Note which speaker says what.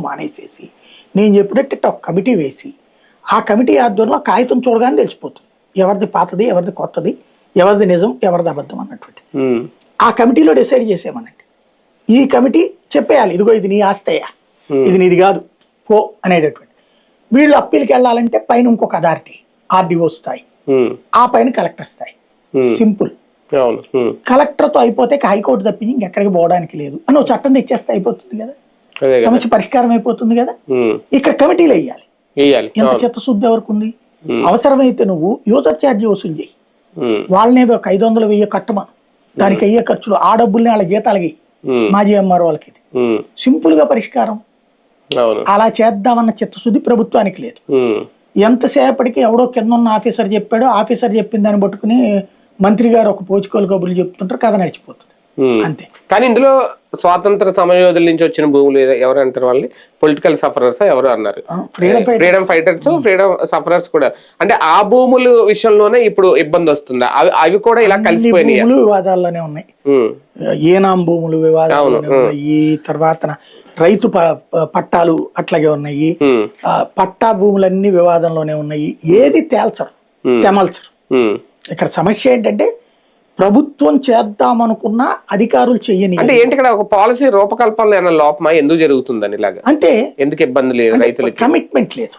Speaker 1: మానేసేసి నేను చెప్పినట్టు ఇట్ట ఒక కమిటీ వేసి ఆ కమిటీ ఆధ్వర్యంలో కాగితం చూడగానే తెలిసిపోతుంది ఎవరిది పాతది ఎవరిది కొత్తది ఎవరిది నిజం ఎవరిది అబద్ధం అన్నటువంటి ఆ కమిటీలో డిసైడ్ చేసేమనండి ఈ కమిటీ చెప్పేయాలి ఇదిగో ఇది నీ ఆస్తయ్యా ఇది నీది కాదు పో అనేటటువంటి వీళ్ళు అప్పీల్కి వెళ్ళాలంటే పైన ఇంకొక అథారిటీ ఆర్డీఓ స్థాయి ఆ పైన కలెక్టర్ స్థాయి సింపుల్ కలెక్టర్తో అయిపోతే హైకోర్టు తప్పించి ఇంకెక్కడికి పోవడానికి లేదు అని ఒక చట్టం తెచ్చేస్తే అయిపోతుంది కదా సమస్య పరిష్కారం అయిపోతుంది కదా ఇక్కడ కమిటీలు వేయాలి ఎంత చిత్తశుద్ధి ఎవరికి ఉంది అవసరమైతే నువ్వు యూజర్ ఛార్జీ వసూలు చేయి వాళ్ళనే ఒక 500 1000 కట్టమను దానికి అయ్యే ఖర్చులు ఆ డబ్బుల్ని వాళ్ళ జీతాలకి మాజీ ఎంఆర్ వాళ్ళకి సింపుల్ గా పరిష్కారం అలా చేద్దామన్న చిత్తశుద్ధి ప్రభుత్వానికి లేదు ఎంతసేపటికి ఎవడో కింద ఉన్న ఆఫీసర్ చెప్పాడో ఆఫీసర్ చెప్పిన దాన్ని పట్టుకుని మంత్రి గారు ఒక పోచుకోలు కబుర్లు చెప్తుంటారు కథ నడిచిపోతుంది అంతే.
Speaker 2: కానీ ఇందులో స్వాతంత్ర సమరయోధుల నుంచి వచ్చిన భూములు ఎవరు అంటారు వాళ్ళని పొలిటికల్ సఫరర్స్ ఎవరు అన్నారు ఫ్రీడమ్ ఫైటర్స్ ఫ్రీడమ్ సఫరర్స్ కూడా అంటే ఆ భూముల విషయంలోనే ఇప్పుడు ఇబ్బంది వస్తుందా అవి కూడా ఇలా కలిసిపోయినాయి
Speaker 1: వివాదాల్లోనే ఉన్నాయి ఏనాం భూములు వివాదాలు ఈ తర్వాత రైతు పట్టాలు అట్లాగే ఉన్నాయి పట్టా భూములన్నీ వివాదంలోనే ఉన్నాయి ఏది తెమల్చరు ఇక్కడ సమస్య ఏంటంటే ప్రభుత్వం చేద్దామనుకున్న అధికారులు చెయ్యని
Speaker 2: అంటే ఏంటి ఇక్కడ ఒక పాలసీ రూపకల్పనలో ఏమైనా లోపమా ఎందుకు జరుగుతుందని ఇలాగా
Speaker 1: అంటే
Speaker 2: ఎందుకు ఇబ్బంది లేదు రైతులకి
Speaker 1: కమిట్మెంట్ లేదు